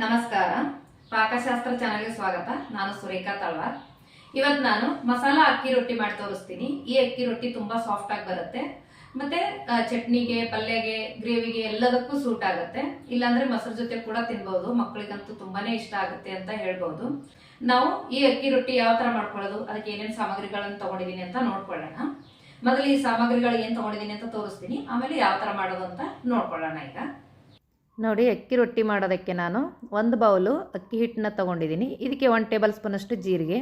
ನಮಸ್ಕಾರ. ಪಾಕಶಾಸ್ತ್ರ ಚಾನೆಲ್ಗೆ ಸ್ವಾಗತ. ನಾನು ಸುರೇಖಾ ತಳವಾರ್. ಇವತ್ತು ನಾನು ಮಸಾಲಾ ಅಕ್ಕಿ ರೊಟ್ಟಿ ಮಾಡಿ ತೋರಿಸ್ತೀನಿ. ಈ ಅಕ್ಕಿ ರೊಟ್ಟಿ ತುಂಬಾ ಸಾಫ್ಟ್ ಆಗಿ ಬರುತ್ತೆ, ಮತ್ತೆ ಚಟ್ನಿಗೆ, ಪಲ್ಯಗೆ, ಗ್ರೇವಿಗೆ ಎಲ್ಲದಕ್ಕೂ ಸೂಟ್ ಆಗುತ್ತೆ. ಇಲ್ಲಾಂದ್ರೆ ಮೊಸರು ಜೊತೆ ಕೂಡ ತಿನ್ಬಹುದು. ಮಕ್ಕಳಿಗಂತೂ ತುಂಬಾನೇ ಇಷ್ಟ ಆಗುತ್ತೆ ಅಂತ ಹೇಳ್ಬಹುದು. ನಾವು ಈ ಅಕ್ಕಿ ರೊಟ್ಟಿ ಯಾವ ತರ ಮಾಡ್ಕೊಳ್ಳೋದು, ಅದಕ್ಕೆ ಏನೇನು ಸಾಮಗ್ರಿಗಳನ್ನು ತಗೊಂಡಿದೀನಿ ಅಂತ ನೋಡ್ಕೊಳ್ಳೋಣ. ಮೊದಲು ಈ ಸಾಮಗ್ರಿಗಳು ಏನ್ ತಗೊಂಡಿದೀನಿ ಅಂತ ತೋರಿಸ್ತೀನಿ, ಆಮೇಲೆ ಯಾವ ತರ ಮಾಡೋದು ಅಂತ ನೋಡ್ಕೊಳ್ಳೋಣ. ಈಗ ನೋಡಿ, ಅಕ್ಕಿ ರೊಟ್ಟಿ ಮಾಡೋದಕ್ಕೆ ನಾನು ಒಂದು ಬೌಲು ಅಕ್ಕಿ ಹಿಟ್ಟನ್ನ ತೊಗೊಂಡಿದ್ದೀನಿ. ಇದಕ್ಕೆ 1 ಟೇಬಲ್ ಸ್ಪೂನಷ್ಟು ಜೀರಿಗೆ,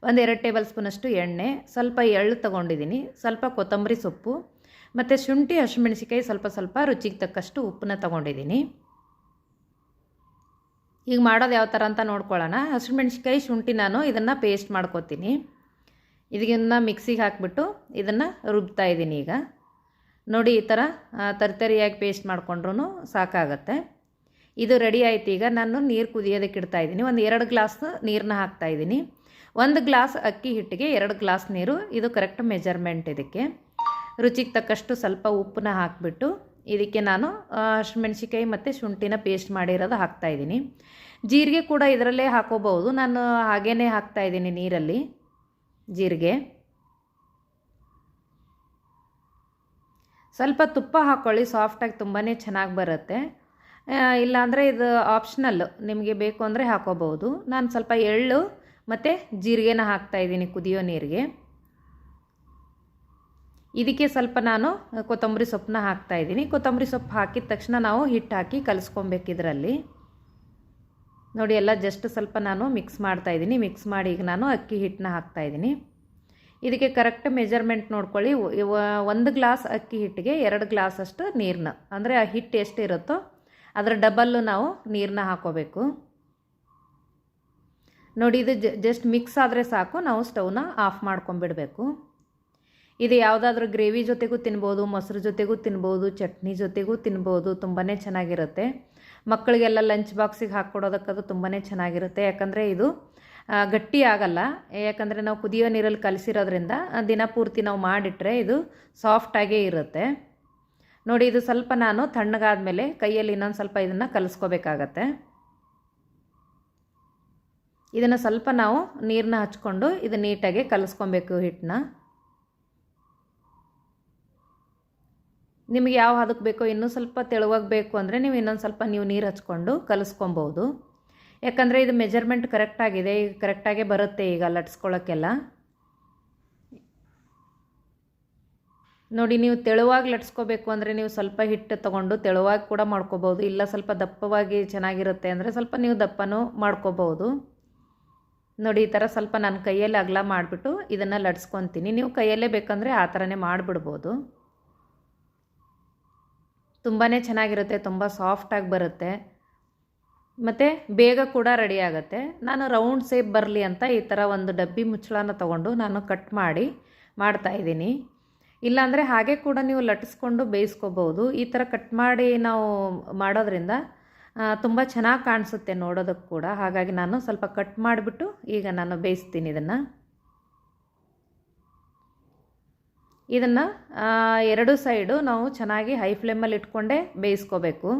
2 ಟೇಬಲ್ ಸ್ಪೂನಷ್ಟು ಎಣ್ಣೆ, ಸ್ವಲ್ಪ ಎಳ್ಳು ತೊಗೊಂಡಿದ್ದೀನಿ, ಸ್ವಲ್ಪ ಕೊತ್ತಂಬರಿ ಸೊಪ್ಪು ಮತ್ತು ಶುಂಠಿ, ಹಸಿಮೆಣಸಿಕಾಯಿ, ಸ್ವಲ್ಪ ರುಚಿಗೆ ತಕ್ಕಷ್ಟು ಉಪ್ಪನ್ನ ತೊಗೊಂಡಿದ್ದೀನಿ. ಈಗ ಮಾಡೋದು ಯಾವ ಥರ ಅಂತ ನೋಡ್ಕೊಳ್ಳೋಣ. ಹಸಿಮೆಣಸಿಕಾಯಿ, ಶುಂಠಿ ನಾನು ಇದನ್ನು ಪೇಸ್ಟ್ ಮಾಡ್ಕೊತೀನಿ. ಇದನ್ನು ಮಿಕ್ಸಿಗೆ ಹಾಕಿಬಿಟ್ಟು ಇದನ್ನು ರುಬ್ತಾ ಇದ್ದೀನಿ. ಈಗ ನೋಡಿ, ಈ ಥರ ತರಿಯಾಗಿ ಪೇಸ್ಟ್ ಮಾಡಿಕೊಂಡ್ರೂ ಸಾಕಾಗತ್ತೆ. ಇದು ರೆಡಿ ಆಯ್ತು. ಈಗ ನಾನು ನೀರು ಕುದಿಯೋದಕ್ಕೆ ಇಡ್ತಾಯಿದ್ದೀನಿ. 2 ಗ್ಲಾಸ್ ನೀರನ್ನ ಹಾಕ್ತಾಯಿದ್ದೀನಿ. 1 ಗ್ಲಾಸ್ ಅಕ್ಕಿ ಹಿಟ್ಟಿಗೆ 2 ಗ್ಲಾಸ್ ನೀರು, ಇದು ಕರೆಕ್ಟ್ ಮೆಜರ್ಮೆಂಟ್. ಇದಕ್ಕೆ ರುಚಿಗೆ ತಕ್ಕಷ್ಟು ಸ್ವಲ್ಪ ಉಪ್ಪನ್ನ ಹಾಕಿಬಿಟ್ಟು ಇದಕ್ಕೆ ನಾನು ಹಸಿಮೆಣಸಿಕಾಯಿ ಮತ್ತು ಶುಂಠಿನ ಪೇಸ್ಟ್ ಮಾಡಿರೋದು ಹಾಕ್ತಾಯಿದ್ದೀನಿ. ಜೀರಿಗೆ ಕೂಡ ಇದರಲ್ಲೇ ಹಾಕೋಬಹುದು. ನಾನು ಹಾಗೇ ಹಾಕ್ತಾಯಿದ್ದೀನಿ ನೀರಲ್ಲಿ ಜೀರಿಗೆ. ಸ್ವಲ್ಪ ತುಪ್ಪ ಹಾಕ್ಕೊಳ್ಳಿ, ಸಾಫ್ಟಾಗಿ ತುಂಬಾ ಚೆನ್ನಾಗಿ ಬರುತ್ತೆ. ಇಲ್ಲಾಂದರೆ ಇದು ಆಪ್ಷನಲ್ಲು, ನಿಮಗೆ ಬೇಕು ಅಂದರೆ ಹಾಕೋಬಹುದು. ನಾನು ಸ್ವಲ್ಪ ಎಳ್ಳು ಮತ್ತು ಜೀರಿಗೆನ ಹಾಕ್ತಾಯಿದ್ದೀನಿ ಕುದಿಯೋ ನೀರಿಗೆ. ಇದಕ್ಕೆ ಸ್ವಲ್ಪ ನಾನು ಕೊತ್ತಂಬರಿ ಸೊಪ್ಪನ್ನ ಹಾಕ್ತಾಯಿದ್ದೀನಿ. ಕೊತ್ತಂಬರಿ ಸೊಪ್ಪು ಹಾಕಿದ ತಕ್ಷಣ ನಾವು ಹಿಟ್ಟು ಹಾಕಿ ಕಲಿಸ್ಕೊಬೇಕು ಇದರಲ್ಲಿ. ನೋಡಿ, ಎಲ್ಲ ಜಸ್ಟ್ ಸ್ವಲ್ಪ ನಾನು ಮಿಕ್ಸ್ ಮಾಡ್ತಾಯಿದ್ದೀನಿ. ಮಿಕ್ಸ್ ಮಾಡಿ ಈಗ ನಾನು ಅಕ್ಕಿ ಹಿಟ್ಟನ್ನ ಹಾಕ್ತಾಯಿದ್ದೀನಿ. ಇದಕ್ಕೆ ಕರೆಕ್ಟ್ ಮೆಜರ್ಮೆಂಟ್ ನೋಡ್ಕೊಳ್ಳಿ. 1 ಗ್ಲಾಸ್ ಅಕ್ಕಿ ಹಿಟ್ಟಿಗೆ 2 ಗ್ಲಾಸ್ ಅಷ್ಟು ನೀರನ್ನ, ಅಂದರೆ ಆ ಹಿಟ್ಟು ಎಷ್ಟು ಇರುತ್ತೋ ಅದರ ಡಬಲ್ಲು ನಾವು ನೀರನ್ನ ಹಾಕೋಬೇಕು. ನೋಡಿ, ಇದು ಜಸ್ಟ್ ಮಿಕ್ಸ್ ಆದರೆ ಸಾಕು. ನಾವು ಸ್ಟವ್ನ ಆಫ್ ಮಾಡ್ಕೊಂಬಿಡಬೇಕು. ಇದು ಯಾವುದಾದ್ರೂ ಗ್ರೇವಿ ಜೊತೆಗೂ ತಿನ್ಬೋದು, ಮೊಸರು ಜೊತೆಗೂ ತಿನ್ಬೋದು, ಚಟ್ನಿ ಜೊತೆಗೂ ತಿನ್ಬೋದು. ತುಂಬಾ ಚೆನ್ನಾಗಿರುತ್ತೆ. ಮಕ್ಕಳಿಗೆಲ್ಲ ಲಂಚ್ ಬಾಕ್ಸಿಗೆ ಹಾಕ್ಕೊಡೋದಕ್ಕದು ತುಂಬಾ ಚೆನ್ನಾಗಿರುತ್ತೆ. ಯಾಕಂದರೆ ಇದು ಗಟ್ಟಿ ಆಗಲ್ಲ. ಯಾಕಂದರೆ ನಾವು ಕುದಿಯೋ ನೀರಲ್ಲಿ ಕಲಸಿರೋದ್ರಿಂದ ದಿನಪೂರ್ತಿ ನಾವು ಮಾಡಿಟ್ರೆ ಇದು ಸಾಫ್ಟಾಗೇ ಇರುತ್ತೆ. ನೋಡಿ, ಇದು ಸ್ವಲ್ಪ ನಾನು ತಣ್ಣಗಾದ್ಮೇಲೆ ಕೈಯಲ್ಲಿ ಇನ್ನೊಂದು ಸ್ವಲ್ಪ ಇದನ್ನು ಕಲಿಸ್ಕೋಬೇಕಾಗತ್ತೆ. ಇದನ್ನು ಸ್ವಲ್ಪ ನಾವು ನೀರನ್ನ ಹಚ್ಕೊಂಡು ಇದು ನೀಟಾಗಿ ಕಲಿಸ್ಕೊಬೇಕು ಹಿಟ್ಟನ್ನ. ನಿಮಗೆ ಯಾವ ಹದಕ್ಕೆ ಬೇಕೋ, ಇನ್ನೂ ಸ್ವಲ್ಪ ತೆಳುವಾಗಿ ಬೇಕು ಅಂದರೆ ನೀವು ಇನ್ನೊಂದು ಸ್ವಲ್ಪ ನೀರು ಹಚ್ಕೊಂಡು ಕಲಿಸ್ಕೊಬೋದು. ಯಾಕಂದರೆ ಇದು ಮೆಜರ್ಮೆಂಟ್ ಕರೆಕ್ಟಾಗಿದೆ. ಈಗ ಕರೆಕ್ಟಾಗೇ ಬರುತ್ತೆ ಈಗ ಲಟ್ಸ್ಕೊಳ್ಳೋಕ್ಕೆಲ್ಲ. ನೋಡಿ, ನೀವು ತೆಳುವಾಗಿ ಲಟ್ಸ್ಕೋಬೇಕು ಅಂದರೆ ನೀವು ಸ್ವಲ್ಪ ಹಿಟ್ಟು ತೊಗೊಂಡು ತೆಳುವಾಗಿ ಕೂಡ ಮಾಡ್ಕೋಬೋದು. ಇಲ್ಲ ಸ್ವಲ್ಪ ದಪ್ಪವಾಗಿ ಚೆನ್ನಾಗಿರುತ್ತೆ ಅಂದರೆ ಸ್ವಲ್ಪ ನೀವು ದಪ್ಪನೂ ಮಾಡ್ಕೋಬೋದು. ನೋಡಿ, ಈ ಥರ ಸ್ವಲ್ಪ ನಾನು ಕೈಯಲ್ಲಿ ಅಗಲ ಮಾಡಿಬಿಟ್ಟು ಇದನ್ನು ಲಟ್ಸ್ಕೊತೀನಿ. ನೀವು ಕೈಯಲ್ಲೇ ಬೇಕಂದರೆ ಆ ಥರನೇ ಮಾಡಿಬಿಡ್ಬೋದು. ತುಂಬಾ ಚೆನ್ನಾಗಿರುತ್ತೆ, ತುಂಬ ಸಾಫ್ಟಾಗಿ ಬರುತ್ತೆ ಮತ್ತು ಬೇಗ ಕೂಡ ರೆಡಿ ಆಗುತ್ತೆ. ನಾನು ರೌಂಡ್ ಶೇಪ್ ಬರಲಿ ಅಂತ ಈ ಥರ ಒಂದು ಡಬ್ಬಿ ಮುಚ್ಚಳನ ತೊಗೊಂಡು ನಾನು ಕಟ್ ಮಾಡಿ ಮಾಡ್ತಾಯಿದ್ದೀನಿ. ಇಲ್ಲಾಂದರೆ ಹಾಗೆ ಕೂಡ ನೀವು ಲಟ್ಟಿಸ್ಕೊಂಡು ಬೇಯಿಸ್ಕೋಬೋದು. ಈ ಥರ ಕಟ್ ಮಾಡಿ ನಾವು ಮಾಡೋದ್ರಿಂದ ತುಂಬ ಚೆನ್ನಾಗಿ ಕಾಣಿಸುತ್ತೆ ನೋಡೋದಕ್ಕೆ ಕೂಡ. ಹಾಗಾಗಿ ನಾನು ಸ್ವಲ್ಪ ಕಟ್ ಮಾಡಿಬಿಟ್ಟು ಈಗ ನಾನು ಬೇಯಿಸ್ತೀನಿ ಇದನ್ನು 2 ಸೈಡು ನಾವು ಚೆನ್ನಾಗಿ ಹೈ ಫ್ಲೇಮಲ್ಲಿ ಇಟ್ಕೊಂಡೇ ಬೇಯಿಸ್ಕೋಬೇಕು.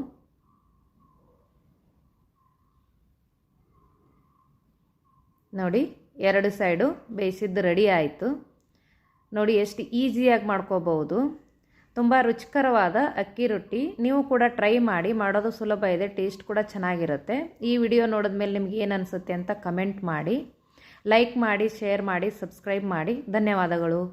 ನೋಡಿ, 2 ಸೈಡು ಬೇಯಿಸಿದ್ದು ರೆಡಿ ಆಯಿತು. ನೋಡಿ, ಎಷ್ಟು ಈಸಿಯಾಗಿ ಮಾಡ್ಕೋಬಹುದು. ತುಂಬ ರುಚಿಕರವಾದ ಅಕ್ಕಿ ರೊಟ್ಟಿ. ನೀವು ಕೂಡ ಟ್ರೈ ಮಾಡಿ. ಮಾಡೋದು ಸುಲಭ ಇದೆ, ಟೇಸ್ಟ್ ಕೂಡ ಚೆನ್ನಾಗಿರುತ್ತೆ. ಈ ವಿಡಿಯೋ ನೋಡಿದ್ಮೇಲೆ ನಿಮ್ಗೆ ಏನು ಅನಿಸುತ್ತೆ ಅಂತ ಕಮೆಂಟ್ ಮಾಡಿ, ಲೈಕ್ ಮಾಡಿ, ಶೇರ್ ಮಾಡಿ, ಸಬ್ಸ್ಕ್ರೈಬ್ ಮಾಡಿ. ಧನ್ಯವಾದಗಳು.